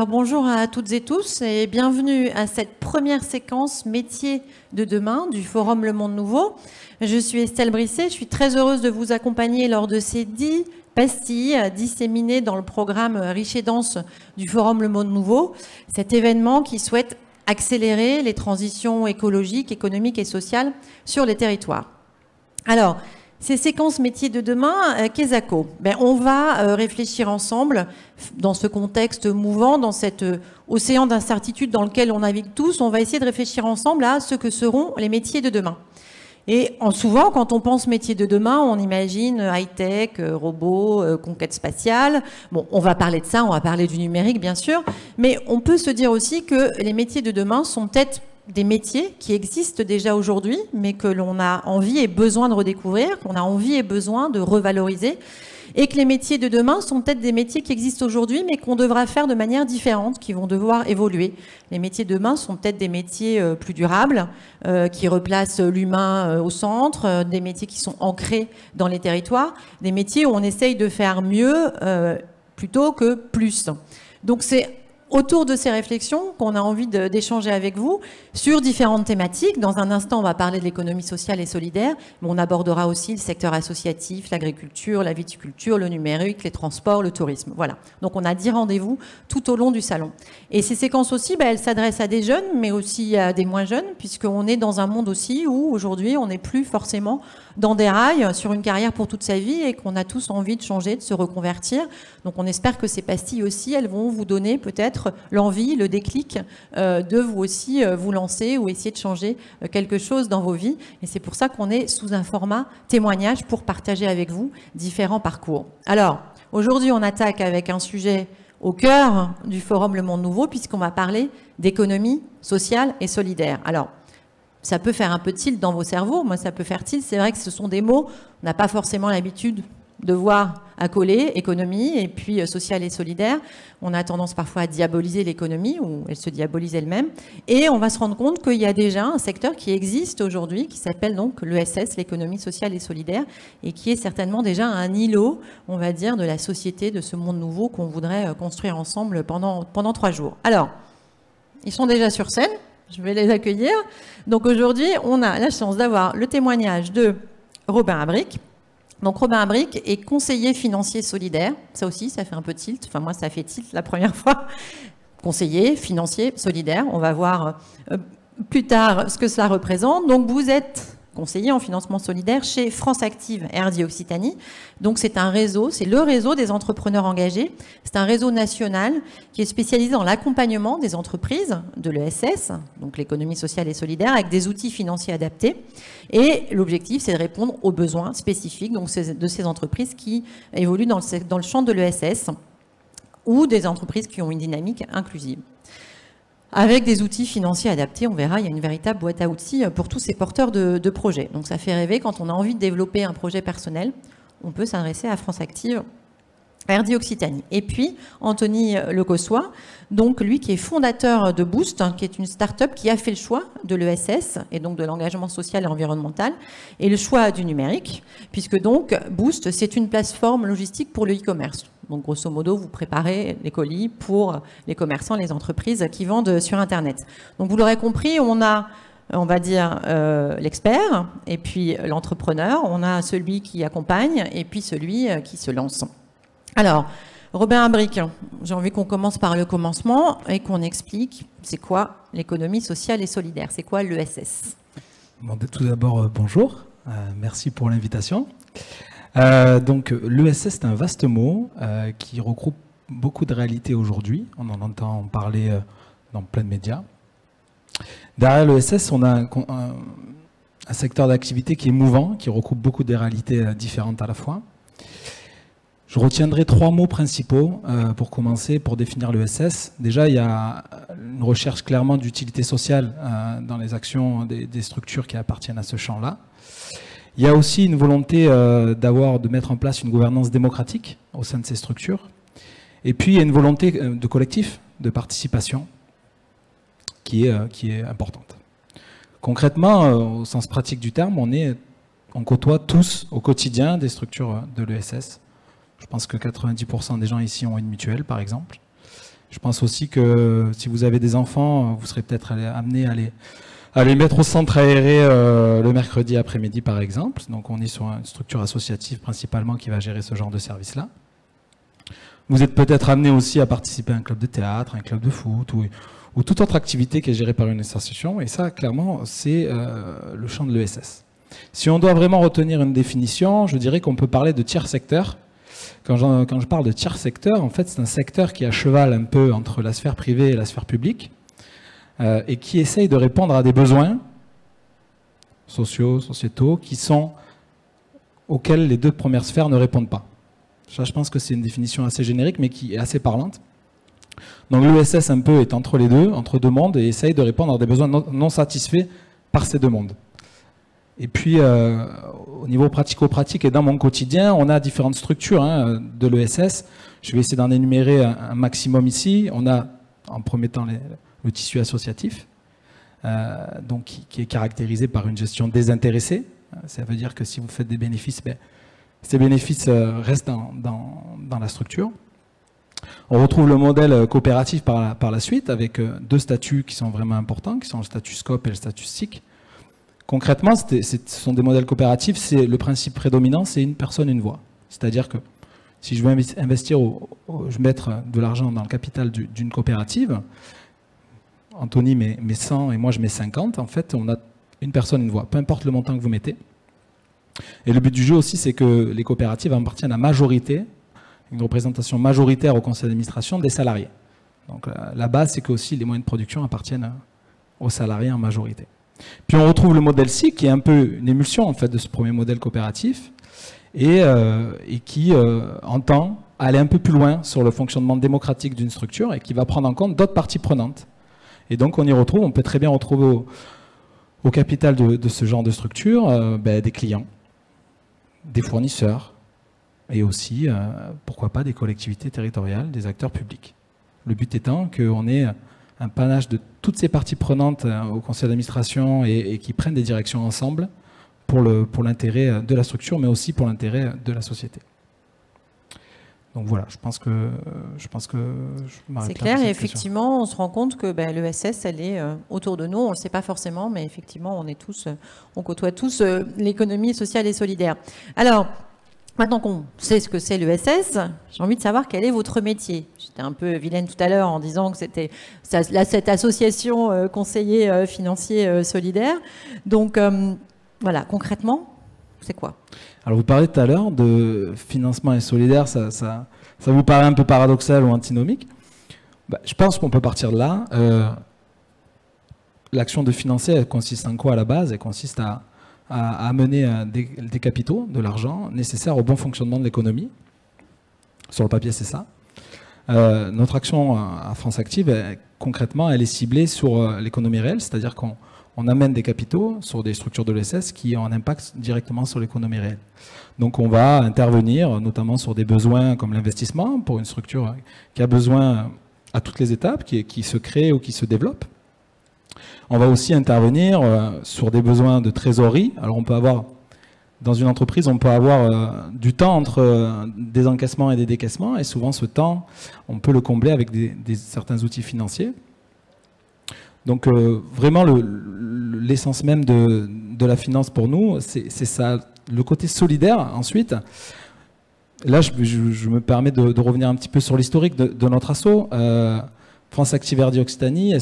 Alors bonjour à toutes et tous et bienvenue à cette première séquence métiers de demain du Forum Le Monde Nouveau. Je suis Estelle Brisset, je suis très heureuse de vous accompagner lors de ces 10 pastilles disséminées dans le programme Riche et Dense du Forum Le Monde Nouveau. Cet événement qui souhaite accélérer les transitions écologiques, économiques et sociales sur les territoires. Alors, ces séquences métiers de demain, qu'est-ce que on va réfléchir ensemble dans ce contexte mouvant, dans cet océan d'incertitude dans lequel on navigue tous. On va essayer de réfléchir ensemble à ce que seront les métiers de demain. Et souvent, quand on pense métiers de demain, on imagine high-tech, robots, conquête spatiale. Bon, on va parler de ça, on va parler du numérique, bien sûr. Mais on peut se dire aussi que les métiers de demain sont peut-être des métiers qui existent déjà aujourd'hui, mais que l'on a envie et besoin de redécouvrir, qu'on a envie et besoin de revaloriser, et que les métiers de demain sont peut-être des métiers qui existent aujourd'hui, mais qu'on devra faire de manière différente, qui vont devoir évoluer. Les métiers de demain sont peut-être des métiers plus durables, qui replacent l'humain au centre, des métiers qui sont ancrés dans les territoires, des métiers où on essaye de faire mieux plutôt que plus. Donc c'est autour de ces réflexions qu'on a envie d'échanger avec vous sur différentes thématiques. Dans un instant, on va parler de l'économie sociale et solidaire, mais on abordera aussi le secteur associatif, l'agriculture, la viticulture, le numérique, les transports, le tourisme. Voilà. Donc on a 10 rendez-vous tout au long du salon. Et ces séquences aussi, elles s'adressent à des jeunes, mais aussi à des moins jeunes, puisqu'on est dans un monde aussi où aujourd'hui, on n'est plus forcément dans des rails sur une carrière pour toute sa vie et qu'on a tous envie de changer, de se reconvertir. Donc on espère que ces pastilles aussi, elles vont vous donner peut-être l'envie, le déclic de vous aussi vous lancer ou essayer de changer quelque chose dans vos vies. Et c'est pour ça qu'on est sous un format témoignage pour partager avec vous différents parcours. Alors, aujourd'hui, on attaque avec un sujet au cœur du Forum Le Monde Nouveau, puisqu'on va parler d'économie sociale et solidaire. Alors, ça peut faire un peu tilt dans vos cerveaux. Moi, ça peut faire tilt. C'est vrai que ce sont des mots, on n'a pas forcément l'habitude de voir accoler économie et puis sociale et solidaire. On a tendance parfois à diaboliser l'économie ou elle se diabolise elle-même. Et on va se rendre compte qu'il y a déjà un secteur qui existe aujourd'hui qui s'appelle donc l'ESS, l'économie sociale et solidaire, et qui est certainement déjà un îlot, on va dire, de la société, de ce monde nouveau qu'on voudrait construire ensemble pendant 3 jours. Alors, ils sont déjà sur scène. Je vais les accueillir. Donc aujourd'hui, on a la chance d'avoir le témoignage de Robin Abric. Donc Robin Abric est conseiller financier solidaire. Ça aussi, ça fait un peu tilt. Enfin, moi, ça fait tilt la première fois. Conseiller financier solidaire. On va voir plus tard ce que ça représente. Donc vous êtes conseiller en financement solidaire chez France Active RD Occitanie. Donc c'est un réseau, c'est le réseau des entrepreneurs engagés. C'est un réseau national qui est spécialisé dans l'accompagnement des entreprises de l'ESS, donc l'économie sociale et solidaire, avec des outils financiers adaptés. Et l'objectif, c'est de répondre aux besoins spécifiques donc, de ces entreprises qui évoluent dans le champ de l'ESS ou des entreprises qui ont une dynamique inclusive. Avec des outils financiers adaptés, on verra, il y a une véritable boîte à outils pour tous ces porteurs de projets. Donc ça fait rêver, quand on a envie de développer un projet personnel, on peut s'adresser à France Active RD Occitanie. Et puis, Anthony Lecossois, donc lui qui est fondateur de Boost, qui est une start-up qui a fait le choix de l'ESS et donc de l'engagement social et environnemental et le choix du numérique, puisque donc Boost, c'est une plateforme logistique pour le e-commerce. Donc grosso modo, vous préparez les colis pour les commerçants, les entreprises qui vendent sur Internet. Donc vous l'aurez compris, on a, on va dire, l'expert et puis l'entrepreneur, on a celui qui accompagne et puis celui qui se lance. Alors, Robin Abric, j'ai envie qu'on commence par le commencement et qu'on explique c'est quoi l'économie sociale et solidaire, c'est quoi l'ESS. Bon, tout d'abord, bonjour, merci pour l'invitation. Donc l'ESS, c'est un vaste mot qui regroupe beaucoup de réalités aujourd'hui, on en entend parler dans plein de médias. Derrière l'ESS, on a un secteur d'activité qui est mouvant, qui regroupe beaucoup de réalités différentes à la fois. Je retiendrai 3 mots principaux pour commencer, pour définir l'ESS. Déjà, il y a une recherche clairement d'utilité sociale dans les actions des structures qui appartiennent à ce champ-là. Il y a aussi une volonté de mettre en place une gouvernance démocratique au sein de ces structures. Et puis, il y a une volonté de collectif, de participation, qui est importante. Concrètement, au sens pratique du terme, on côtoie tous au quotidien des structures de l'ESS. Je pense que 90% des gens ici ont une mutuelle, par exemple. Je pense aussi que si vous avez des enfants, vous serez peut-être amené à les mettre au centre aéré le mercredi après-midi, par exemple. Donc on est sur une structure associative principalement qui va gérer ce genre de service-là. Vous êtes peut-être amené aussi à participer à un club de théâtre, un club de foot ou toute autre activité qui est gérée par une association. Et ça, clairement, c'est le champ de l'ESS. Si on doit vraiment retenir une définition, je dirais qu'on peut parler de tiers secteur. Quand je parle de tiers secteur, en fait, c'est un secteur qui est à cheval un peu entre la sphère privée et la sphère publique et qui essaye de répondre à des besoins sociaux, sociétaux, auxquels les deux premières sphères ne répondent pas. Ça, je pense que c'est une définition assez générique, mais qui est assez parlante. Donc l'ESS, un peu, est entre les deux, entre deux mondes, et essaye de répondre à des besoins non satisfaits par ces deux mondes. Et puis, au niveau pratico-pratique et dans mon quotidien, on a différentes structures de l'ESS. Je vais essayer d'en énumérer un maximum ici. On a, en premier temps, le tissu associatif, donc qui est caractérisé par une gestion désintéressée. Ça veut dire que si vous faites des bénéfices, ces bénéfices restent dans la structure. On retrouve le modèle coopératif par la suite, avec deux statuts qui sont vraiment importants, qui sont le statut SCOP et le statut SIC. Concrètement, ce sont des modèles coopératifs, le principe prédominant, c'est une personne, une voix. C'est-à-dire que si je veux investir, je vais mettre de l'argent dans le capital d'une coopérative, Anthony met 100 et moi je mets 50, en fait, on a une personne, une voix, peu importe le montant que vous mettez. Et le but du jeu aussi, c'est que les coopératives appartiennent à majorité, une représentation majoritaire au conseil d'administration des salariés. Donc la base, c'est que aussi les moyens de production appartiennent aux salariés en majorité. Puis on retrouve le modèle SIC, qui est un peu une émulsion en fait, de ce premier modèle coopératif, et qui entend aller un peu plus loin sur le fonctionnement démocratique d'une structure et qui va prendre en compte d'autres parties prenantes. Et donc on peut très bien retrouver au capital de ce genre de structure des clients, des fournisseurs, et aussi, pourquoi pas, des collectivités territoriales, des acteurs publics. Le but étant qu'on ait un panache de toutes ces parties prenantes au conseil d'administration et qui prennent des directions ensemble pour l'intérêt de la structure, mais aussi pour l'intérêt de la société. Donc voilà, je pense que je m'arrête là. C'est clair, et effectivement, on se rend compte que l'ESS, elle est autour de nous. On ne le sait pas forcément, mais effectivement, on côtoie tous l'économie sociale et solidaire. Alors, maintenant qu'on sait ce que c'est l'ESS, j'ai envie de savoir quel est votre métier. J'étais un peu vilaine tout à l'heure en disant que c'était cette association conseiller financier solidaire. Donc, voilà, concrètement, c'est quoi ? Alors vous parlez tout à l'heure de financement et solidaire, ça vous paraît un peu paradoxal ou antinomique. Je pense qu'on peut partir de là. L'action de financer, elle consiste en quoi à la base ? Elle consiste à amener des capitaux, de l'argent nécessaire au bon fonctionnement de l'économie. Sur le papier, c'est ça. Notre action à France Active, concrètement, elle est ciblée sur l'économie réelle, c'est-à-dire qu'on amène des capitaux sur des structures de l'ESS qui ont un impact directement sur l'économie réelle. Donc on va intervenir notamment sur des besoins comme l'investissement pour une structure qui a besoin à toutes les étapes, qui se crée ou qui se développe. On va aussi intervenir sur des besoins de trésorerie. Alors on peut avoir, dans une entreprise, on peut avoir du temps entre des encaissements et des décaissements, et souvent ce temps, on peut le combler avec certains outils financiers. Donc vraiment l'essence même de la finance pour nous, c'est ça, le côté solidaire. Ensuite, là je me permets de revenir un petit peu sur l'historique de notre asso. France Active RD Occitanie,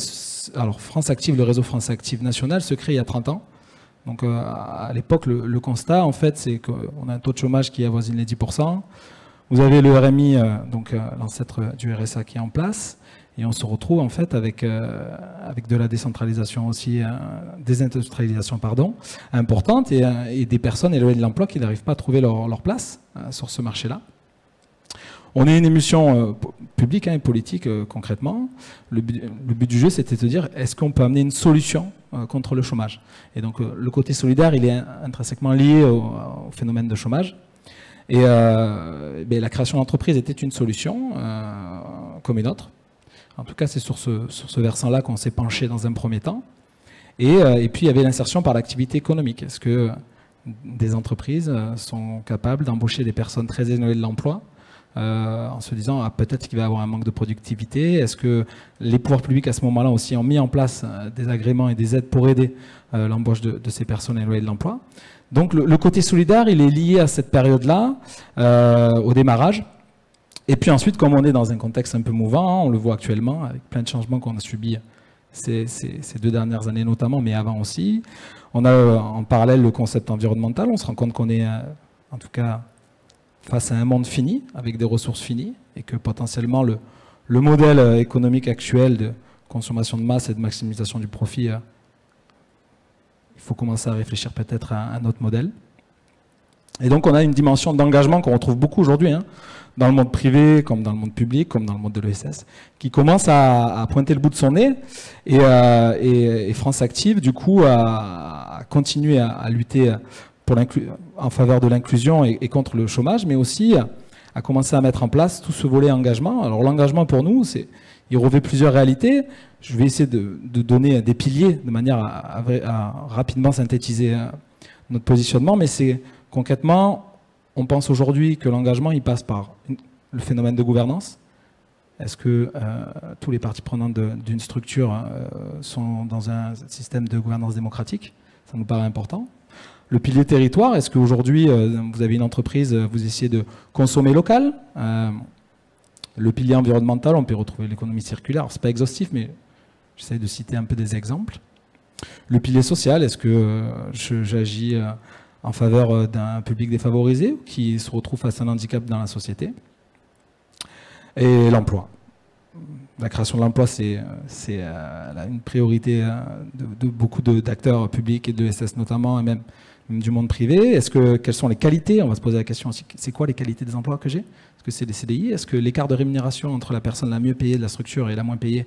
alors France Active, le réseau France Active national se crée il y a 30 ans. Donc à l'époque, le constat, en fait, c'est qu'on a un taux de chômage qui avoisine les 10%. Vous avez le RMI, donc l'ancêtre du RSA qui est en place. Et on se retrouve en fait avec de la décentralisation aussi, désindustrialisation importante et des personnes éloignées de l'emploi qui n'arrivent pas à trouver leur place sur ce marché-là. On est une émission publique et politique concrètement. Le but du jeu, c'était de dire est-ce qu'on peut amener une solution contre le chômage. Et donc le côté solidaire, il est intrinsèquement lié au phénomène de chômage. Et la création d'entreprise était une solution comme une autre. En tout cas, c'est sur ce versant-là qu'on s'est penché dans un premier temps. Et puis, il y avait l'insertion par l'activité économique. Est-ce que des entreprises sont capables d'embaucher des personnes très éloignées de l'emploi en se disant peut-être qu'il va y avoir un manque de productivité. Est-ce que les pouvoirs publics à ce moment-là aussi ont mis en place des agréments et des aides pour aider l'embauche de ces personnes éloignées de l'emploi? Donc le côté solidaire, il est lié à cette période-là, au démarrage. Et puis ensuite, comme on est dans un contexte un peu mouvant, on le voit actuellement, avec plein de changements qu'on a subis ces 2 dernières années notamment, mais avant aussi, on a en parallèle le concept environnemental. On se rend compte qu'on est, en tout cas, face à un monde fini, avec des ressources finies, et que potentiellement le modèle économique actuel de consommation de masse et de maximisation du profit, il faut commencer à réfléchir peut-être à un autre modèle. Et donc on a une dimension d'engagement qu'on retrouve beaucoup aujourd'hui, hein, dans le monde privé, comme dans le monde public, comme dans le monde de l'ESS, qui commence à pointer le bout de son nez, et France Active, du coup, a continué à lutter en faveur de l'inclusion et contre le chômage, mais aussi a commencé à mettre en place tout ce volet engagement. Alors l'engagement pour nous, il revêt plusieurs réalités. Je vais essayer de donner des piliers de manière à rapidement synthétiser notre positionnement, mais c'est concrètement, on pense aujourd'hui que l'engagement, il passe par le phénomène de gouvernance. Est-ce que tous les parties prenantes d'une structure sont dans un système de gouvernance démocratique? Ça nous paraît important. Le pilier territoire, est-ce qu'aujourd'hui, vous avez une entreprise, vous essayez de consommer local? Le pilier environnemental, on peut retrouver l'économie circulaire. Ce n'est pas exhaustif, mais j'essaie de citer un peu des exemples. Le pilier social, est-ce que j'agis en faveur d'un public défavorisé qui se retrouve face à un handicap dans la société? Et l'emploi. La création de l'emploi, c'est une priorité de beaucoup d'acteurs publics et de l'ESS notamment, et même du monde privé. Quelles sont les qualités? On va se poser la question aussi, c'est quoi les qualités des emplois que j'ai? Est-ce que c'est des CDI? Est-ce que l'écart de rémunération entre la personne la mieux payée de la structure et la moins payée,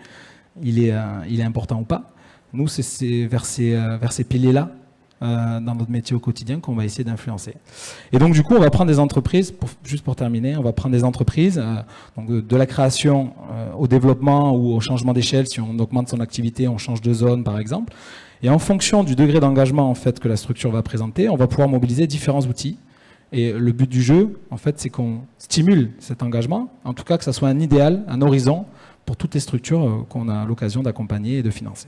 il est important ou pas? Nous, c'est vers ces piliers-là, dans notre métier au quotidien, qu'on va essayer d'influencer. Et donc du coup, on va prendre des entreprises, juste pour terminer, on va prendre des entreprises, donc de la création au développement ou au changement d'échelle. Si on augmente son activité, on change de zone par exemple. Et en fonction du degré d'engagement en fait, que la structure va présenter, on va pouvoir mobiliser différents outils. Et le but du jeu, en fait, c'est qu'on stimule cet engagement, en tout cas que ça soit un idéal, un horizon pour toutes les structures qu'on a l'occasion d'accompagner et de financer.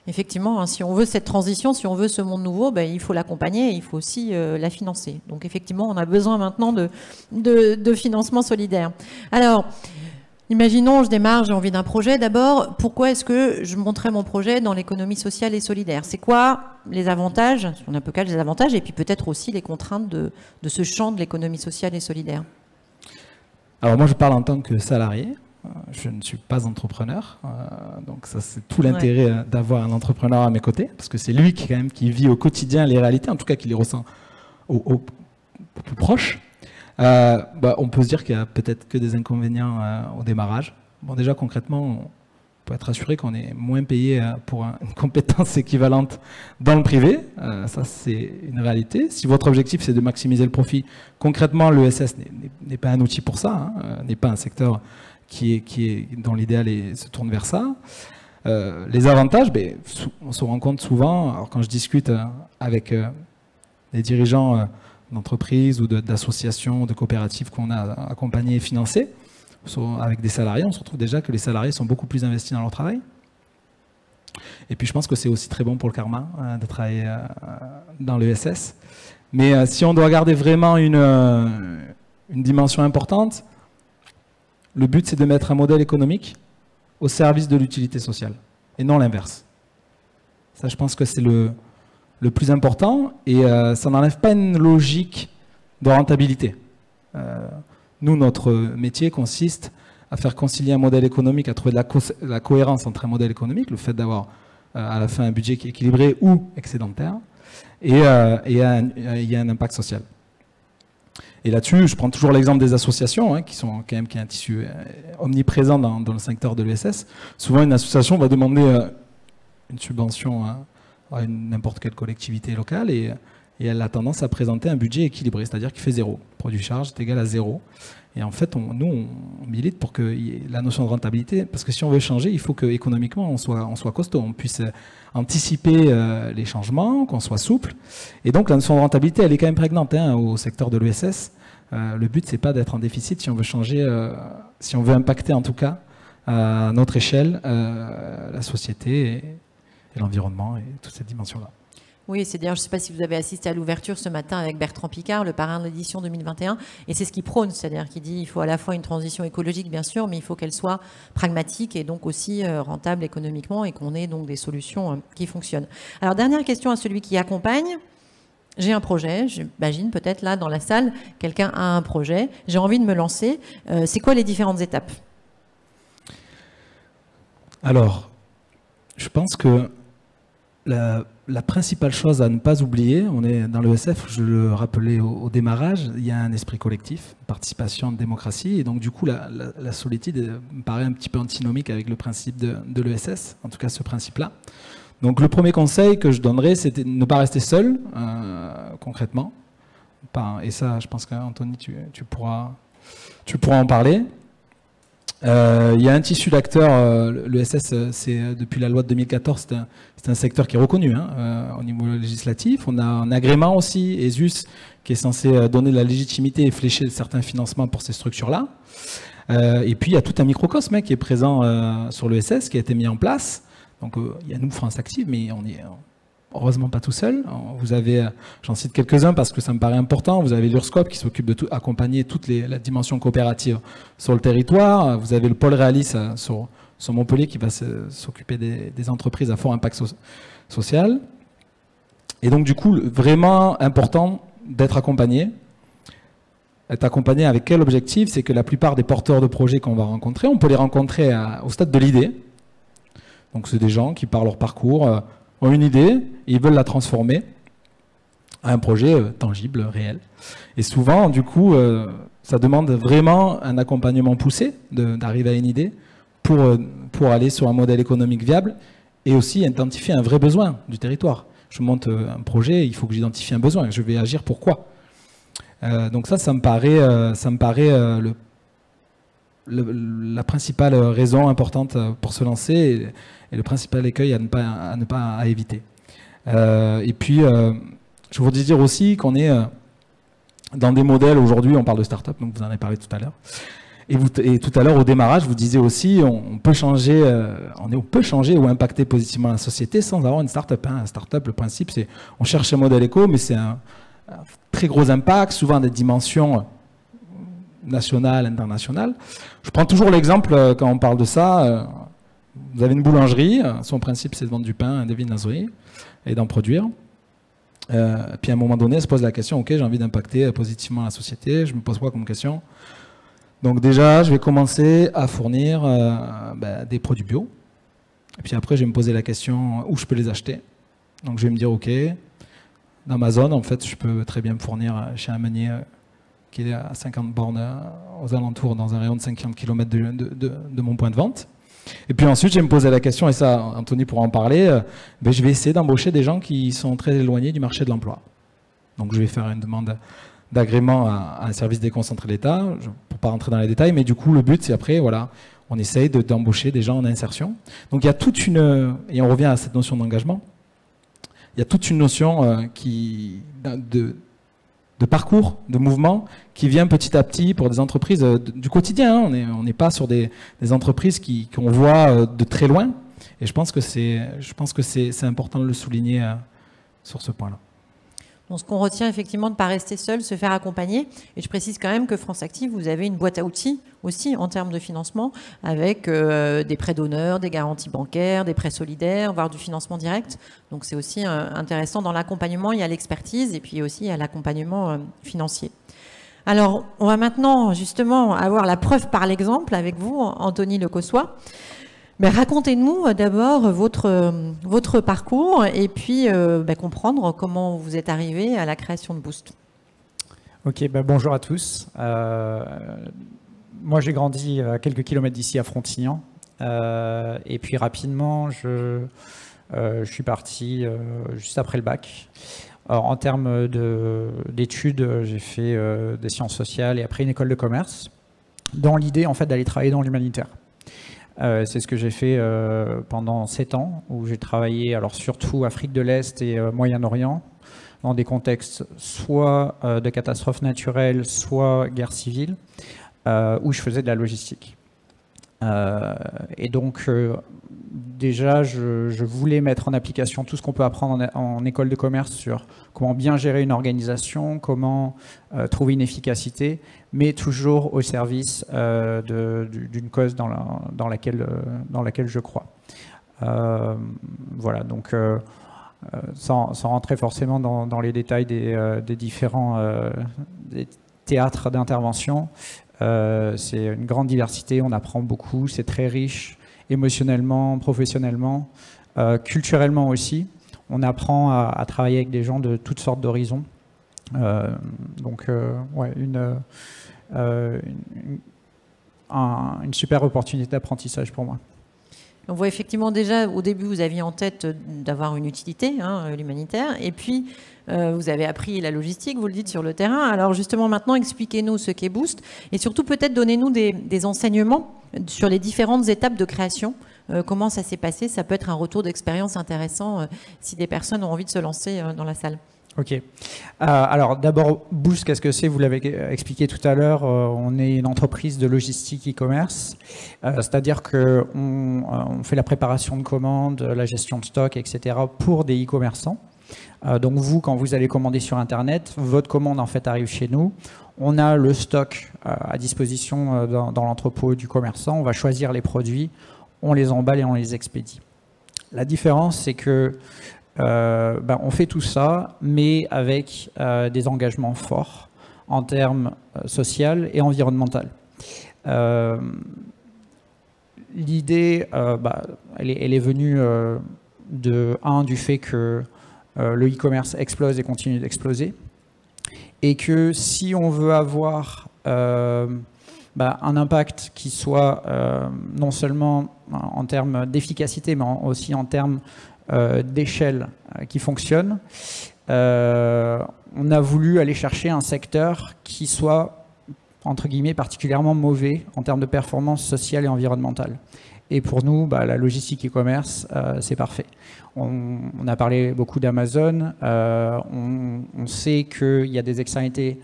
Effectivement, hein, si on veut cette transition, si on veut ce monde nouveau, ben, il faut l'accompagner et il faut aussi la financer. Donc effectivement, on a besoin maintenant de financement solidaire. Alors, imaginons, je démarre, j'ai envie d'un projet. D'abord, pourquoi est-ce que je monterais mon projet dans l'économie sociale et solidaire? C'est quoi les avantages, on a un peu les avantages, et puis peut-être aussi les contraintes de ce champ de l'économie sociale et solidaire? Alors moi, je parle en tant que salarié. Je ne suis pas entrepreneur, donc ça c'est tout l'intérêt d'avoir un entrepreneur à mes côtés, parce que c'est lui qui vit au quotidien les réalités, en tout cas qui les ressent au plus proche. On peut se dire qu'il n'y a peut-être que des inconvénients au démarrage. Bon, déjà concrètement, on peut être assuré qu'on est moins payé pour une compétence équivalente dans le privé. Ça c'est une réalité. Si votre objectif c'est de maximiser le profit, concrètement l'ESS n'est pas un outil pour ça, hein, n'est pas un secteur dont l'idéal se tourne vers ça. Les avantages, on se rend compte souvent, alors quand je discute avec les dirigeants d'entreprises ou d'associations, de coopératives qu'on a accompagnées et financées, avec des salariés, on se retrouve déjà que les salariés sont beaucoup plus investis dans leur travail. Et puis je pense que c'est aussi très bon pour le karma de travailler dans l'ESS. Mais si on doit garder vraiment une dimension importante, le but, c'est de mettre un modèle économique au service de l'utilité sociale, et non l'inverse. Ça, je pense que c'est le plus important, et ça n'enlève pas une logique de rentabilité. Nous, notre métier consiste à faire concilier un modèle économique, à trouver de la cohérence entre un modèle économique, le fait d'avoir à la fin un budget qui est équilibré ou excédentaire, et il y a un impact social. Et là-dessus, je prends toujours l'exemple des associations, qui sont quand même un tissu omniprésent dans le secteur de l'ESS. Souvent, une association va demander une subvention à n'importe quelle collectivité locale et elle a tendance à présenter un budget équilibré, c'est-à-dire qui fait zéro. Produit-charge est égal à zéro. Et en fait, nous, on milite pour que la notion de rentabilité, parce que si on veut changer, il faut qu'économiquement, on soit costaud, on puisse anticiper les changements, qu'on soit souple. Et donc, la notion de rentabilité, elle est quand même prégnante au secteur de l'ESS. Le but, c'est pas d'être en déficit si on veut changer, si on veut impacter en tout cas à notre échelle la société et l'environnement et toute cette dimension-là. Oui, c'est d'ailleurs, je ne sais pas si vous avez assisté à l'ouverture ce matin avec Bertrand Piccard, le parrain de l'édition 2021, et c'est ce qu'il prône, c'est-à-dire qu'il dit qu'il faut à la fois une transition écologique, bien sûr, mais il faut qu'elle soit pragmatique et donc aussi rentable économiquement et qu'on ait donc des solutions qui fonctionnent. Alors, dernière question à celui qui accompagne. J'ai un projet, j'imagine peut-être là dans la salle, quelqu'un a un projet, j'ai envie de me lancer. C'est quoi les différentes étapes? Alors, je pense que la principale chose à ne pas oublier, on est dans l'ESF, je le rappelais au démarrage, il y a un esprit collectif, participation, démocratie, et donc du coup la solitude me paraît un petit peu antinomique avec le principe de l'ESS, en tout cas ce principe-là. Donc le premier conseil que je donnerais, c'est de ne pas rester seul, concrètement, et ça je pense qu'Anthony tu pourras en parler. Il y a un tissu d'acteurs, l'ESS, c'est depuis la loi de 2014, c'est un secteur qui est reconnu au niveau législatif. On a un agrément aussi, ESUS, qui est censé donner de la légitimité et flécher certains financements pour ces structures-là. Et puis il y a tout un microcosme qui est présent sur l'ESS, qui a été mis en place. Donc il y a nous, France Active, mais on est heureusement pas tout seul. Vous avez, j'en cite quelques-uns parce que ça me paraît important, vous avez l'URSCOP qui s'occupe de accompagner toute la dimension coopérative sur le territoire. Vous avez le pôle Réalis sur Montpellier qui va s'occuper des entreprises à fort impact social. Et donc du coup, vraiment important d'être accompagné. Être accompagné avec quel objectif? C'est que la plupart des porteurs de projets qu'on va rencontrer, on peut les rencontrer au stade de l'idée. Donc c'est des gens qui, par leur parcours, ont une idée, et ils veulent la transformer à un projet tangible, réel. Et souvent, du coup, ça demande vraiment un accompagnement poussé d'arriver à une idée pour aller sur un modèle économique viable et aussi identifier un vrai besoin du territoire. Je monte un projet, il faut que j'identifie un besoin, je vais agir pourquoi. Donc ça me paraît la principale raison importante pour se lancer et le principal écueil à ne pas éviter. Et puis, je voudrais dire aussi qu'on est dans des modèles, aujourd'hui on parle de start-up, donc vous en avez parlé tout à l'heure. Et tout à l'heure au démarrage, vous disiez aussi on peut changer ou impacter positivement la société sans avoir une start-up. Un start-up, le principe c'est on cherche un modèle éco, mais c'est un très gros impact, souvent des dimensions nationales, internationales. Je prends toujours l'exemple quand on parle de ça. Vous avez une boulangerie, son principe c'est de vendre du pain, des viennoiseries et d'en produire. Puis à un moment donné, elle se pose la question, ok, j'ai envie d'impacter positivement la société, je me pose quoi comme question? Donc déjà, je vais commencer à fournir des produits bio. Et puis après, je vais me poser la question où je peux les acheter. Donc je vais me dire, ok, dans ma zone, en fait, je peux très bien me fournir chez un meunier qui est à 50 bornes aux alentours, dans un rayon de 50 km de mon point de vente. Et puis ensuite, je vais me poser la question, et ça, Anthony pourra en parler, je vais essayer d'embaucher des gens qui sont très éloignés du marché de l'emploi. Donc je vais faire une demande d'agrément à un service déconcentré de l'État, pour ne pas rentrer dans les détails, mais du coup, le but, c'est après, voilà, on essaye d'embaucher des gens en insertion. Donc il y a toute une, et on revient à cette notion d'engagement, il y a toute une notion de parcours, de mouvement, qui vient petit à petit pour des entreprises du quotidien. On n'est pas sur des entreprises qu'on voit de très loin. Et je pense que c'est important de le souligner sur ce point-là. Donc, ce qu'on retient effectivement de ne pas rester seul, se faire accompagner. Et je précise quand même que France Active, vous avez une boîte à outils aussi en termes de financement, avec des prêts d'honneur, des garanties bancaires, des prêts solidaires, voire du financement direct. Donc c'est aussi intéressant dans l'accompagnement, il y a l'expertise et puis aussi il y a l'accompagnement financier. Alors on va maintenant justement avoir la preuve par l'exemple avec vous, Anthony Lecossois. Mais racontez-nous d'abord votre parcours et puis comprendre comment vous êtes arrivé à la création de Boost. Ok, bonjour à tous. Moi, j'ai grandi à quelques kilomètres d'ici, à Frontignan. Et puis rapidement, je suis parti juste après le bac. Alors, en termes d'études, j'ai fait des sciences sociales et après une école de commerce, dans l'idée en fait d'aller travailler dans l'humanitaire. C'est ce que j'ai fait pendant 7 ans, où j'ai travaillé alors surtout Afrique de l'Est et Moyen-Orient, dans des contextes soit de catastrophes naturelles, soit guerre civile, où je faisais de la logistique. Et donc, déjà, je voulais mettre en application tout ce qu'on peut apprendre en école de commerce sur comment bien gérer une organisation, comment trouver une efficacité, mais toujours au service d'une cause dans laquelle je crois. Voilà, donc sans rentrer forcément dans les détails des différents des théâtres d'intervention, c'est une grande diversité, on apprend beaucoup, c'est très riche émotionnellement, professionnellement, culturellement aussi. On apprend à travailler avec des gens de toutes sortes d'horizons. Donc, ouais, une super opportunité d'apprentissage pour moi. On voit effectivement déjà, au début, vous aviez en tête d'avoir une utilité, l'humanitaire, et puis vous avez appris la logistique, vous le dites, sur le terrain. Alors justement, maintenant, expliquez-nous ce qu'est Boost, et surtout peut-être donnez-nous des enseignements sur les différentes étapes de création. Comment ça s'est passé? Ça peut être un retour d'expérience intéressant si des personnes ont envie de se lancer dans la salle. Ok. Alors d'abord, Boost, qu'est-ce que c'est? Vous l'avez expliqué tout à l'heure, on est une entreprise de logistique e-commerce, c'est-à-dire qu'on fait la préparation de commandes, la gestion de stock, etc. pour des e-commerçants. Donc vous, quand vous allez commander sur Internet, votre commande en fait arrive chez nous. On a le stock à disposition dans l'entrepôt du commerçant, on va choisir les produits, on les emballe et on les expédie. La différence, c'est que on fait tout ça, mais avec des engagements forts en termes social et environnemental. L'idée, elle est venue du fait que le e-commerce explose et continue d'exploser, et que si on veut avoir un impact qui soit non seulement en termes d'efficacité, mais aussi en termes d'échelle qui fonctionne, on a voulu aller chercher un secteur qui soit, entre guillemets, particulièrement mauvais en termes de performance sociale et environnementale. Et pour nous, la logistique e-commerce, c'est parfait. On a parlé beaucoup d'Amazon, on sait qu'il y a des externalités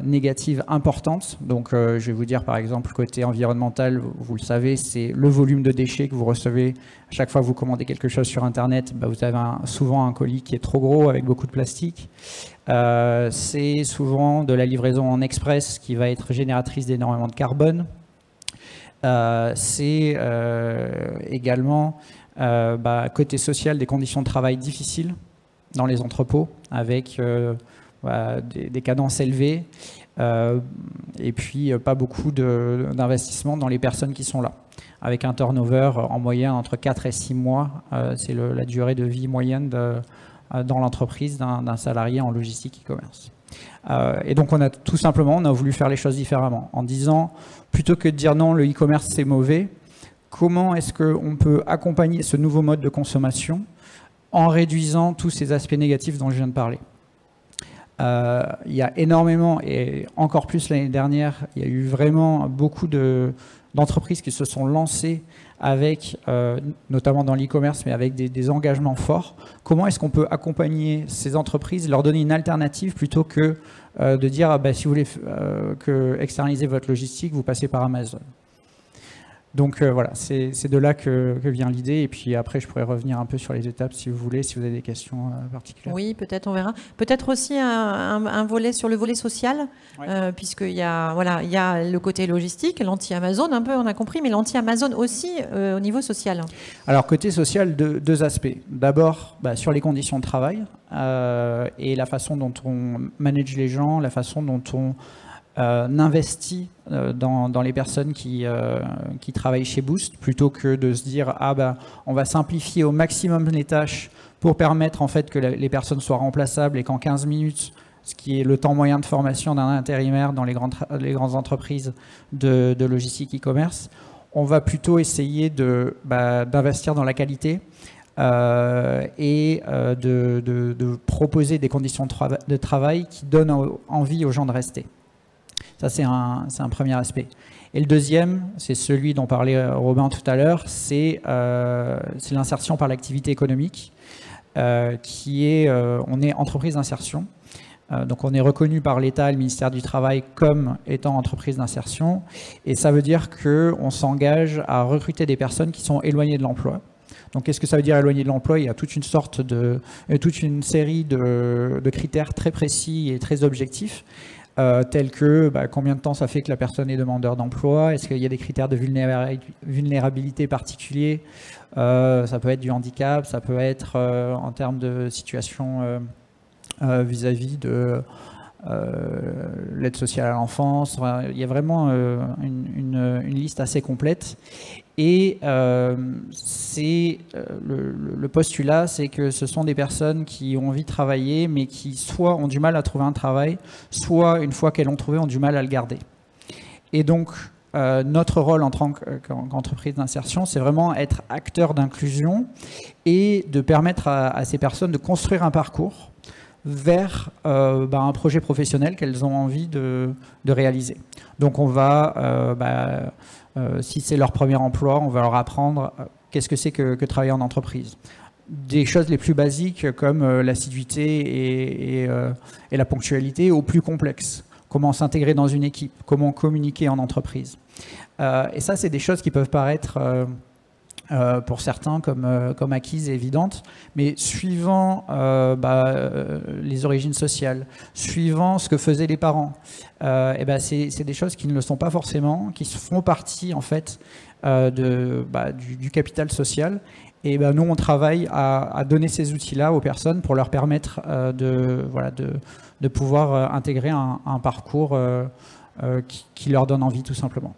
négatives importantes. Donc je vais vous dire par exemple côté environnemental, vous le savez, c'est le volume de déchets que vous recevez à chaque fois que vous commandez quelque chose sur Internet. Vous avez souvent un colis qui est trop gros avec beaucoup de plastique. C'est souvent de la livraison en express qui va être génératrice d'énormément de carbone. C'est également côté social des conditions de travail difficiles dans les entrepôts avec des cadences élevées et puis pas beaucoup d'investissement dans les personnes qui sont là, avec un turnover en moyenne entre 4 et 6 mois. C'est la durée de vie moyenne dans l'entreprise d'un salarié en logistique e-commerce. Et donc on a voulu faire les choses différemment en disant, plutôt que de dire non, le e-commerce c'est mauvais, comment est-ce qu'on peut accompagner ce nouveau mode de consommation en réduisant tous ces aspects négatifs dont je viens de parler. Il y a énormément, et encore plus l'année dernière, il y a eu vraiment beaucoup d'entreprises qui se sont lancées avec, notamment dans l'e-commerce, mais avec des engagements forts. Comment est-ce qu'on peut accompagner ces entreprises, leur donner une alternative plutôt que de dire si vous voulez externaliser votre logistique, vous passez par Amazon. Donc voilà, c'est de là que vient l'idée. Et puis après, je pourrais revenir un peu sur les étapes si vous voulez, si vous avez des questions particulières. Oui, peut-être, on verra. Peut-être aussi un volet sur le volet social, ouais. Puisqu'il y a le côté logistique, l'anti-Amazon un peu, on a compris, mais l'anti-Amazon aussi au niveau social. Alors côté social, deux aspects. D'abord, sur les conditions de travail et la façon dont on manage les gens, la façon dont on investit dans les personnes qui travaillent chez Boost, plutôt que de se dire on va simplifier au maximum les tâches pour permettre en fait que les personnes soient remplaçables et qu'en 15 minutes, ce qui est le temps moyen de formation d'un intérimaire dans les grandes entreprises de logistique e-commerce, on va plutôt essayer d'investir dans la qualité et de proposer des conditions de travail qui donnent envie aux gens de rester. Ça, c'est un premier aspect. Et le deuxième, c'est celui dont parlait Robin tout à l'heure, c'est l'insertion par l'activité économique. qui est, on est entreprise d'insertion. Donc on est reconnu par l'État et le ministère du Travail comme étant entreprise d'insertion. Et ça veut dire qu'on s'engage à recruter des personnes qui sont éloignées de l'emploi. Donc qu'est-ce que ça veut dire éloigné de l'emploi? Il y a toute une série de critères très précis et très objectifs. Tels que combien de temps ça fait que la personne est demandeur d'emploi, est-ce qu'il y a des critères de vulnérabilité particuliers, ça peut être du handicap, ça peut être en termes de situation vis-à-vis de l'aide sociale à l'enfance. Enfin, il y a vraiment une liste assez complète. Et le postulat, c'est que ce sont des personnes qui ont envie de travailler, mais qui soit ont du mal à trouver un travail, soit une fois qu'elles l'ont trouvé, ont du mal à le garder. Et donc, notre rôle en tant qu'entreprise d'insertion, c'est vraiment être acteur d'inclusion et de permettre à ces personnes de construire un parcours vers un projet professionnel qu'elles ont envie de réaliser. Donc on va, si c'est leur premier emploi, on va leur apprendre qu'est-ce que c'est que travailler en entreprise. Des choses les plus basiques comme l'assiduité et la ponctualité aux plus complexes. Comment s'intégrer dans une équipe, comment communiquer en entreprise. Et ça, c'est des choses qui peuvent paraître pour certains comme acquises et évidentes, mais suivant les origines sociales, suivant ce que faisaient les parents, c'est des choses qui ne le sont pas forcément, qui font partie en fait du capital social. Et nous, on travaille à donner ces outils-là aux personnes pour leur permettre de pouvoir intégrer un parcours qui leur donne envie, tout simplement.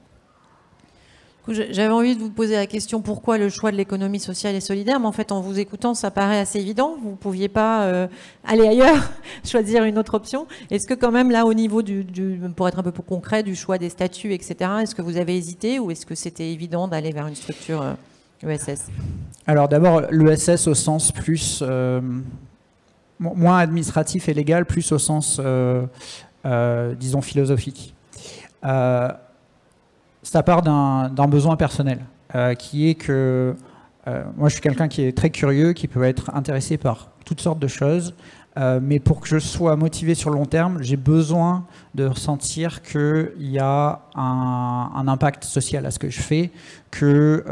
J'avais envie de vous poser la question pourquoi le choix de l'économie sociale et solidaire, mais en fait en vous écoutant ça paraît assez évident, vous ne pouviez pas aller ailleurs, choisir une autre option. Est-ce que quand même là au niveau pour être un peu plus concret, du choix des statuts, etc., est-ce que vous avez hésité ou est-ce que c'était évident d'aller vers une structure ESS? Alors d'abord l'ESS au sens plus, moins administratif et légal, plus au sens disons philosophique. Ça part d'un besoin personnel, qui est que moi je suis quelqu'un qui est très curieux, qui peut être intéressé par toutes sortes de choses, mais pour que je sois motivé sur le long terme, j'ai besoin de ressentir qu'il y a un impact social à ce que je fais, que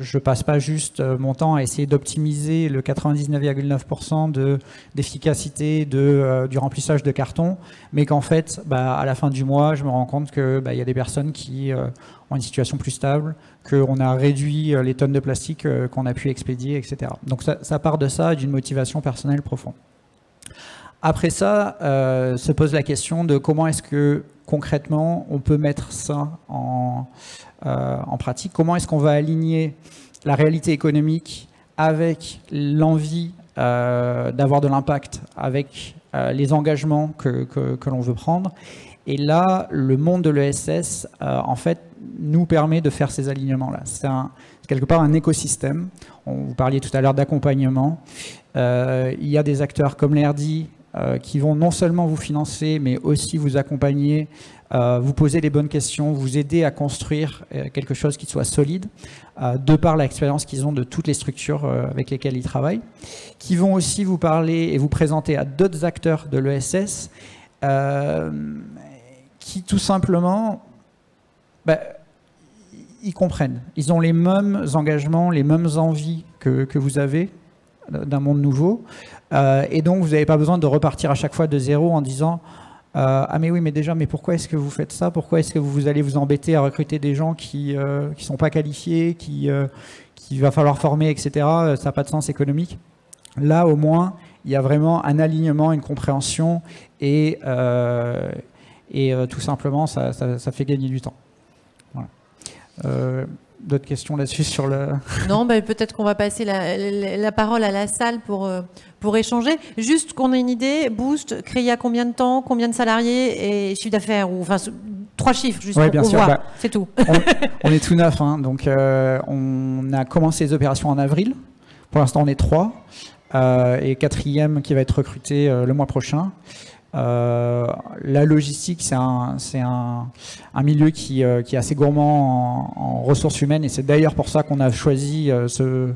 je passe pas juste mon temps à essayer d'optimiser le 99,9% d'efficacité du remplissage de carton, mais qu'en fait, à la fin du mois, je me rends compte qu'il y a des personnes qui ont une situation plus stable, qu'on a réduit les tonnes de plastique qu'on a pu expédier, etc. Donc ça part de ça, d'une motivation personnelle profonde. Après ça, se pose la question de comment est-ce que concrètement on peut mettre ça en pratique. Comment est-ce qu'on va aligner la réalité économique avec l'envie d'avoir de l'impact, avec les engagements que l'on veut prendre. Et là, le monde de l'ESS, en fait, nous permet de faire ces alignements-là. C'est quelque part un écosystème. Vous parliez tout à l'heure d'accompagnement. Il y a des acteurs comme l'ERDI qui vont non seulement vous financer, mais aussi vous accompagner, vous poser les bonnes questions, vous aider à construire quelque chose qui soit solide, de par l'expérience qu'ils ont de toutes les structures avec lesquelles ils travaillent, qui vont aussi vous parler et vous présenter à d'autres acteurs de l'ESS, qui tout simplement, ils comprennent. Ils ont les mêmes engagements, les mêmes envies que vous avez d'un monde nouveau. Et donc, vous n'avez pas besoin de repartir à chaque fois de zéro en disant ah mais oui, mais déjà, mais pourquoi est-ce que vous faites ça? Pourquoi est-ce que vous allez vous embêter à recruter des gens qui sont pas qualifiés, qu'il va falloir former, etc. Ça n'a pas de sens économique. Là, au moins, il y a vraiment un alignement, une compréhension et tout simplement, ça fait gagner du temps. Voilà. D'autres questions là-dessus sur le... Non, peut-être qu'on va passer la parole à la salle pour échanger. Juste qu'on ait une idée, Boost, créé il y a combien de temps, combien de salariés et chiffre d'affaires, ou enfin 3 chiffres juste pour qu'on voit, c'est tout. On est tout neuf, hein, donc on a commencé les opérations en avril. Pour l'instant, on est 3 et 4e qui va être recruté le mois prochain. La logistique, c'est un milieu qui est assez gourmand en ressources humaines, et c'est d'ailleurs pour ça qu'on a choisi ce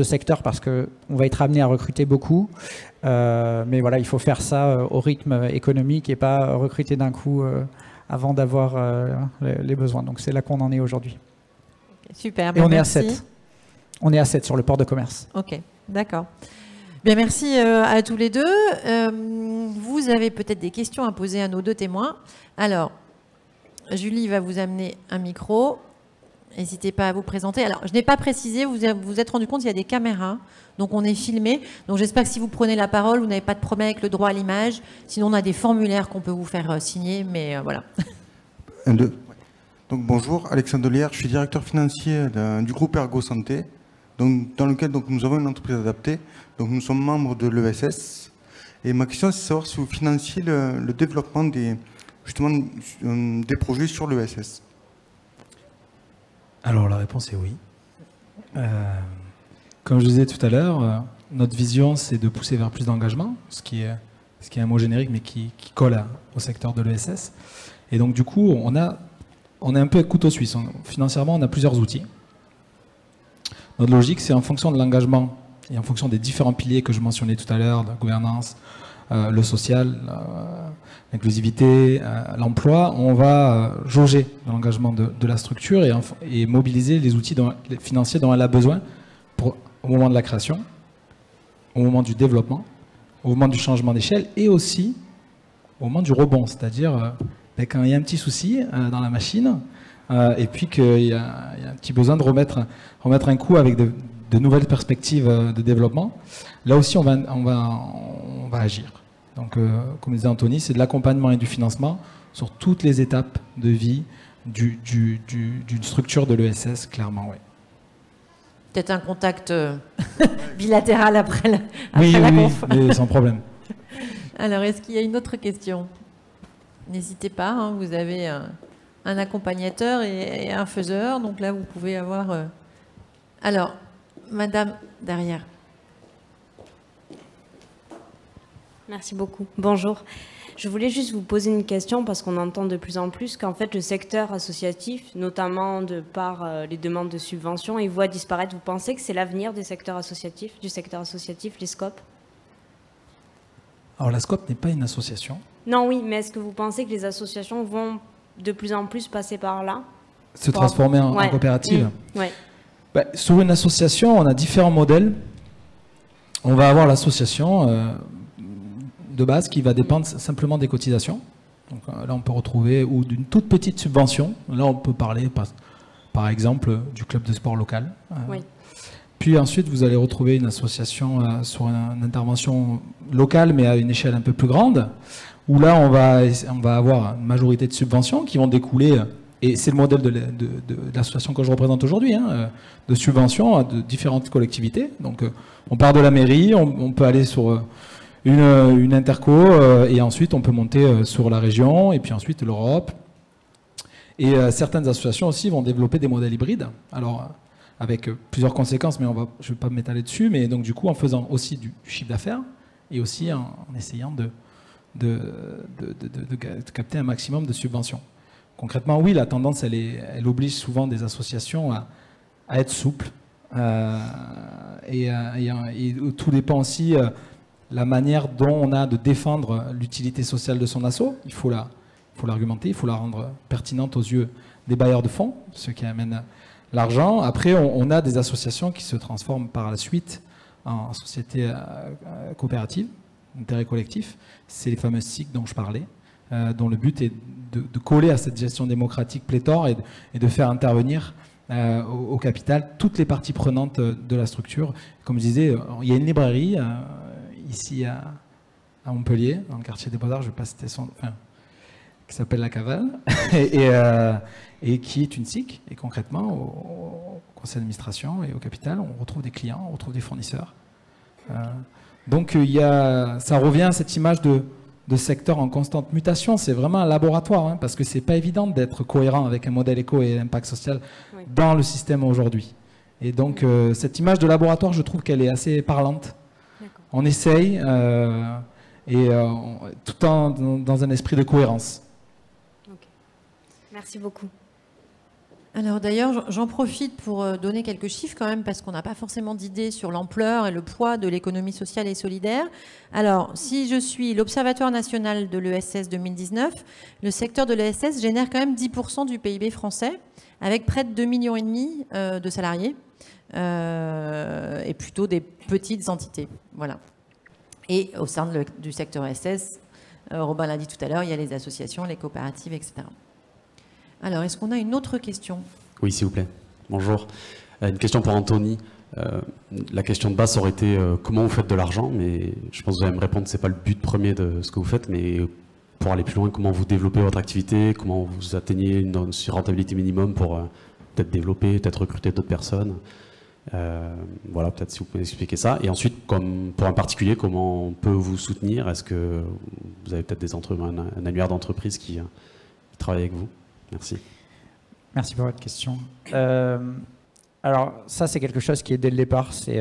secteur, parce qu'on va être amené à recruter beaucoup. Mais voilà, il faut faire ça au rythme économique et pas recruter d'un coup avant d'avoir les besoins. Donc c'est là qu'on en est aujourd'hui. Super. Et on est à 7. On est à 7 sur le port de commerce. Ok, d'accord. Bien, merci à tous les deux. Vous avez peut-être des questions à poser à nos deux témoins. Alors, Julie va vous amener un micro. N'hésitez pas à vous présenter. Alors, je n'ai pas précisé, vous vous êtes rendu compte qu'il y a des caméras, donc on est filmé. Donc j'espère que si vous prenez la parole, vous n'avez pas de problème avec le droit à l'image. Sinon, on a des formulaires qu'on peut vous faire signer, mais voilà. 1, 2. Donc bonjour, Alexandre Delière, je suis directeur financier du groupe Ergo Santé, donc, dans lequel nous avons une entreprise adaptée. Donc nous sommes membres de l'ESS. Et ma question, c'est de savoir si vous financiez le développement des projets sur l'ESS. Alors la réponse est oui. Comme je disais tout à l'heure, notre vision c'est de pousser vers plus d'engagement, ce qui est un mot générique mais qui colle au secteur de l'ESS. Et donc du coup on est un peu couteau suisse. Financièrement on a plusieurs outils. Notre logique c'est en fonction de l'engagement et en fonction des différents piliers que je mentionnais tout à l'heure, la gouvernance, le social, l'inclusivité, l'emploi, on va jauger l'engagement de la structure et mobiliser les outils financiers dont elle a besoin au moment de la création, au moment du développement, au moment du changement d'échelle et aussi au moment du rebond, c'est-à-dire quand il y a un petit souci dans la machine et puis qu'il y a un petit besoin de remettre un coup avec de nouvelles perspectives de développement, là aussi on va agir. Donc, comme disait Anthony, c'est de l'accompagnement et du financement sur toutes les étapes de vie d'une structure de l'ESS, clairement, oui. Peut-être un contact bilatéral après la conf. Oui, mais sans problème. Alors, est-ce qu'il y a une autre question? N'hésitez pas, hein, vous avez un accompagnateur et un faiseur, donc là, vous pouvez avoir... Alors, madame, derrière. Merci beaucoup. Bonjour. Je voulais juste vous poser une question parce qu'on entend de plus en plus qu'en fait le secteur associatif, notamment de par les demandes de subventions, il voit disparaître. Vous pensez que c'est l'avenir du secteur associatif, les SCOP? Alors la SCOP n'est pas une association. Non, oui, mais est-ce que vous pensez que les associations vont de plus en plus passer par là? Se transformer en coopérative? Ouais. Sur une association, on a différents modèles. On va avoir l'association de base qui va dépendre simplement des cotisations. Donc, là, on peut retrouver ou d'une toute petite subvention. Là, on peut parler, par exemple, du club de sport local. Oui. Puis ensuite, vous allez retrouver une association sur une intervention locale, mais à une échelle un peu plus grande, où là, on va avoir une majorité de subventions qui vont découler, et c'est le modèle de l'association que je représente aujourd'hui, de subventions de différentes collectivités. Donc, on part de la mairie, on peut aller sur une interco, et ensuite, on peut monter sur la région, et puis ensuite l'Europe. Et certaines associations aussi vont développer des modèles hybrides. Alors, avec plusieurs conséquences, mais je ne vais pas m'étaler dessus, mais donc du coup en faisant aussi du chiffre d'affaires et aussi en essayant de capter un maximum de subventions. Concrètement, oui, la tendance, elle oblige souvent des associations à être souples, et tout dépend aussi la manière dont on a de défendre l'utilité sociale de son asso. Il faut l'argumenter, il faut la rendre pertinente aux yeux des bailleurs de fonds, ceux qui amènent l'argent. Après, on a des associations qui se transforment par la suite en sociétés coopératives, d'intérêt collectif. C'est les fameuses SIC dont je parlais, dont le but est de coller à cette gestion démocratique pléthore et de faire intervenir au capital toutes les parties prenantes de la structure. Comme je disais, il y a une librairie ici à Montpellier, dans le quartier des Beaux-Arts, je ne vais pas citer son nom, qui s'appelle La Cavale, et qui est une SIC. Et concrètement, au conseil d'administration et au capital, on retrouve des clients, on retrouve des fournisseurs. Donc ça revient à cette image de secteur en constante mutation. C'est vraiment un laboratoire, parce que c'est pas évident d'être cohérent avec un modèle éco et impact social dans le système aujourd'hui. Et donc cette image de laboratoire, je trouve qu'elle est assez parlante. On essaye, et tout dans un esprit de cohérence. Ok. Merci beaucoup. Alors d'ailleurs, j'en profite pour donner quelques chiffres quand même, parce qu'on n'a pas forcément d'idée sur l'ampleur et le poids de l'économie sociale et solidaire. Alors, si je suis l'Observatoire national de l'ESS 2019, le secteur de l'ESS génère quand même 10% du PIB français, avec près de 2,5 millions de salariés, et plutôt des petites entités. Voilà. Et au sein du secteur ESS, Robin l'a dit tout à l'heure, il y a les associations, les coopératives, etc. Alors, est-ce qu'on a une autre question? Oui, s'il vous plaît. Bonjour. Une question pour Anthony. La question de base aurait été comment vous faites de l'argent, mais je pense que vous allez me répondre que ce n'est pas le but premier de ce que vous faites, mais pour aller plus loin, comment vous développez votre activité, comment vous atteignez une rentabilité minimum pour peut-être développer, peut-être recruter d'autres personnes. Voilà, peut-être si vous pouvez expliquer ça. Et ensuite, comme pour un particulier, comment on peut vous soutenir? Est-ce que vous avez peut-être un annuaire d'entreprise qui travaille avec vous? Merci. Merci pour votre question. Alors ça, c'est quelque chose qui est dès le départ, c'est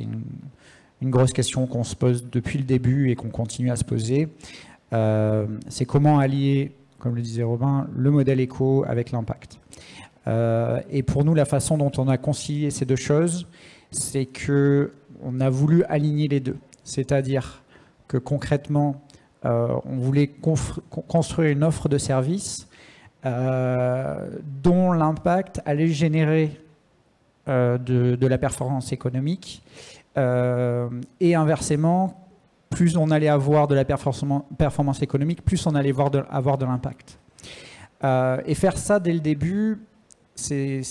une grosse question qu'on se pose depuis le début et qu'on continue à se poser. C'est comment allier, comme le disait Robin, le modèle éco avec l'impact. Et pour nous, la façon dont on a concilié ces deux choses, c'est qu'on a voulu aligner les deux. C'est-à-dire que concrètement, on voulait construire une offre de service dont l'impact allait générer de la performance économique, et inversement, plus on allait avoir de la performance économique, plus on allait avoir de l'impact. Et faire ça dès le début, c'est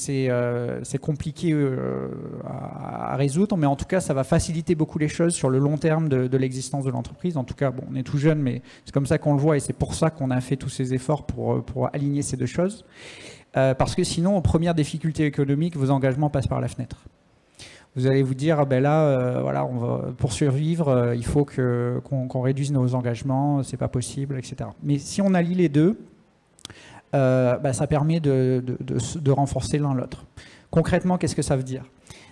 compliqué à résoudre, mais en tout cas, ça va faciliter beaucoup les choses sur le long terme de l'existence de l'entreprise. En tout cas, bon, on est tout jeune, mais c'est comme ça qu'on le voit, et c'est pour ça qu'on a fait tous ces efforts pour aligner ces deux choses. Parce que sinon, aux premières difficultés économiques, vos engagements passent par la fenêtre. Vous allez vous dire, ben là, voilà, pour survivre, il faut qu'on réduise nos engagements, c'est pas possible, etc. Mais si on allie les deux, ça permet de renforcer l'un l'autre. Concrètement, qu'est-ce que ça veut dire?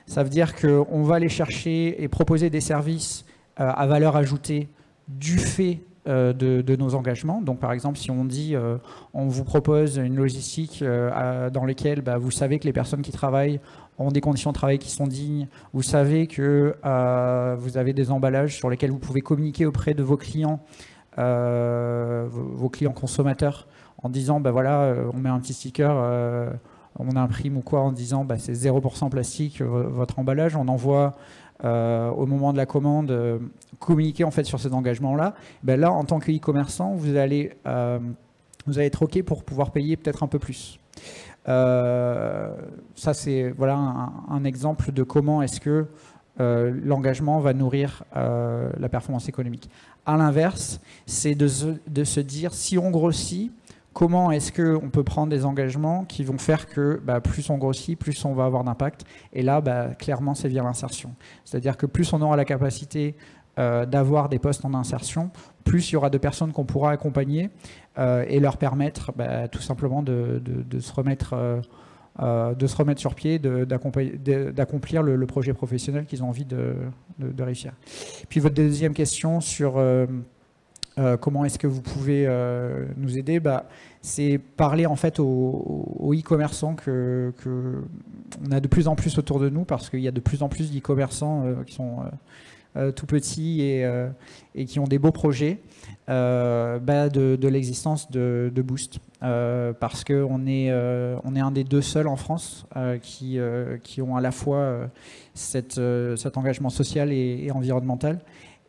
Ça veut dire qu'on va aller chercher et proposer des services à valeur ajoutée du fait de nos engagements. Donc par exemple, si on dit on vous propose une logistique dans laquelle vous savez que les personnes qui travaillent ont des conditions de travail qui sont dignes, vous savez que vous avez des emballages sur lesquels vous pouvez communiquer auprès de vos clients consommateurs, en disant, voilà, on met un petit sticker, on imprime ou quoi, en disant, c'est 0% plastique, votre emballage, on envoie au moment de la commande, communiquer en fait sur cet engagement-là. Là, en tant qu'e-commerçant, vous allez être OK pour pouvoir payer peut-être un peu plus. Ça, c'est voilà, un exemple de comment est-ce que l'engagement va nourrir la performance économique. À l'inverse, c'est de se dire, si on grossit, comment est-ce qu'on peut prendre des engagements qui vont faire que plus on grossit, plus on va avoir d'impact. Et là, clairement, c'est via l'insertion. C'est-à-dire que plus on aura la capacité d'avoir des postes en insertion, plus il y aura de personnes qu'on pourra accompagner et leur permettre tout simplement de se remettre sur pied, d'accomplir le projet professionnel qu'ils ont envie de réussir. Puis votre deuxième question sur comment est-ce que vous pouvez nous aider, c'est parler en fait aux e-commerçants que on a de plus en plus autour de nous, parce qu'il y a de plus en plus d'e-commerçants qui sont tout petits et qui ont des beaux projets, de l'existence de Boost, parce qu'on est un des deux seuls en France qui ont à la fois cet engagement social et environnemental.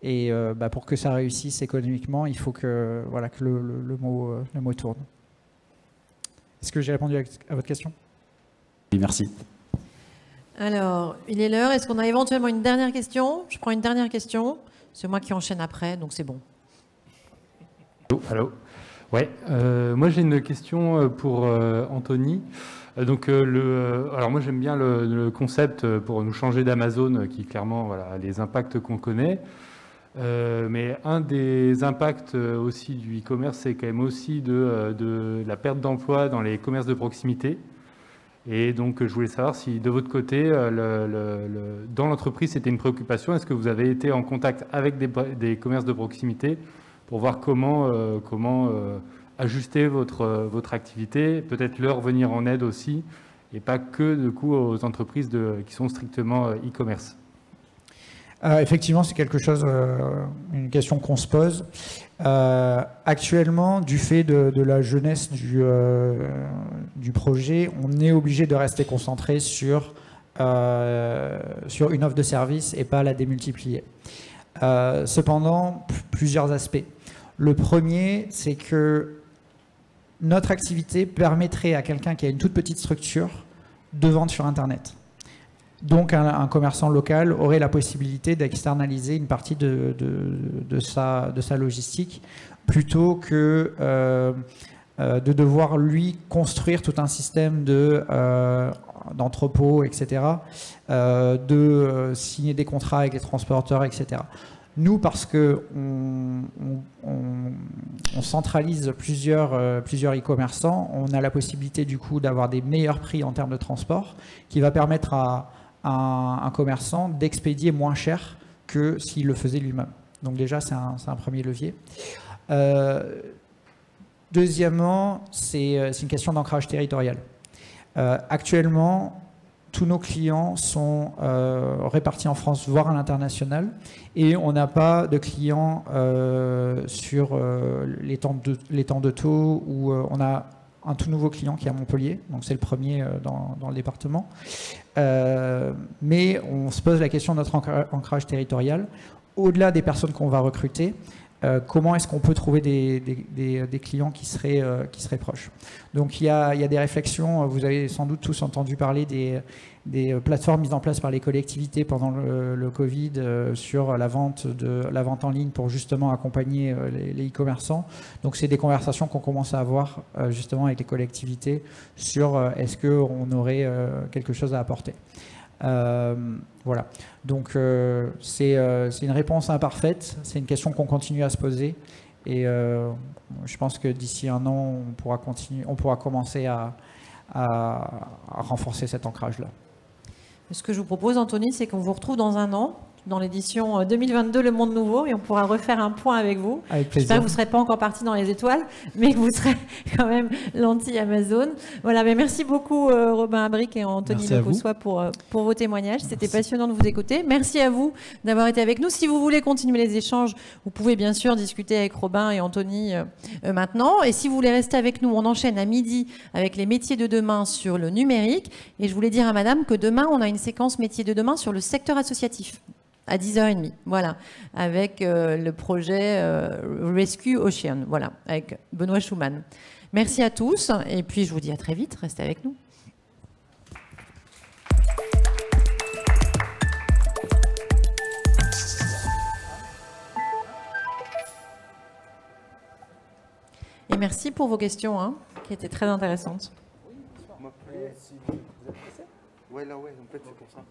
Et pour que ça réussisse économiquement, il faut que le mot tourne. Est-ce que j'ai répondu à votre question? Oui, merci. Alors, il est l'heure. Est-ce qu'on a éventuellement une dernière question? Je prends une dernière question. C'est moi qui enchaîne après, donc c'est bon. Allô. Ouais. Moi, j'ai une question pour Anthony. Alors moi, j'aime bien le concept pour nous changer d'Amazon, qui clairement a les impacts qu'on connaît. Mais un des impacts aussi du e-commerce, c'est quand même aussi de la perte d'emploi dans les commerces de proximité. Et donc, je voulais savoir si, de votre côté, dans l'entreprise, c'était une préoccupation. Est-ce que vous avez été en contact avec des commerces de proximité pour voir comment ajuster votre activité, peut-être leur venir en aide aussi, et pas que, du coup, aux entreprises qui sont strictement e-commerce? Effectivement, c'est quelque chose, une question qu'on se pose. Actuellement, du fait de la jeunesse du projet, on est obligé de rester concentré sur une offre de service et pas la démultiplier. Cependant, plusieurs aspects. Le premier, c'est que notre activité permettrait à quelqu'un qui a une toute petite structure de vendre sur Internet. Donc un commerçant local aurait la possibilité d'externaliser une partie de sa logistique plutôt que de devoir lui construire tout un système d'entrepôt, etc., de signer des contrats avec les transporteurs, etc. Nous, parce qu'on centralise plusieurs e-commerçants, on a la possibilité du coup d'avoir des meilleurs prix en termes de transport qui va permettre à un commerçant d'expédier moins cher que s'il le faisait lui-même. Donc déjà, c'est un premier levier. Deuxièmement, c'est une question d'ancrage territorial. Actuellement, tous nos clients sont répartis en France, voire à l'international, et on n'a pas de clients sur l'étang de Thau, où on a un tout nouveau client qui est à Montpellier, donc c'est le premier dans le département. Mais on se pose la question de notre ancrage territorial. Au-delà des personnes qu'on va recruter, comment est-ce qu'on peut trouver des clients qui seraient proches? Donc il y a des réflexions, vous avez sans doute tous entendu parler des plateformes mises en place par les collectivités pendant le Covid sur la vente en ligne pour justement accompagner les e-commerçants. Donc c'est des conversations qu'on commence à avoir justement avec les collectivités sur est-ce qu'on aurait quelque chose à apporter. Voilà. Donc c'est une réponse imparfaite, c'est une question qu'on continue à se poser et je pense que d'ici un an on pourra commencer à renforcer cet ancrage-là. Ce que je vous propose, Anthony, c'est qu'on vous retrouve dans un an, dans l'édition 2022 Le Monde Nouveau, et on pourra refaire un point avec vous. Avec plaisir. J'espère que vous ne serez pas encore parti dans les étoiles, mais que vous serez quand même l'anti-Amazon. Voilà, mais merci beaucoup Robin Abric et Anthony Lecossois pour vos témoignages. C'était passionnant de vous écouter. Merci à vous d'avoir été avec nous. Si vous voulez continuer les échanges, vous pouvez bien sûr discuter avec Robin et Anthony maintenant. Et si vous voulez rester avec nous, on enchaîne à midi avec les métiers de demain sur le numérique. Et je voulais dire à madame que demain, on a une séquence métiers de demain sur le secteur associatif. À 10h30, voilà, avec le projet Rescue Ocean, voilà, avec Benoît Schumann. Merci à tous, et puis je vous dis à très vite, restez avec nous. Et merci pour vos questions, hein, qui étaient très intéressantes. Oui, là, ouais, en fait, c'est pour ça.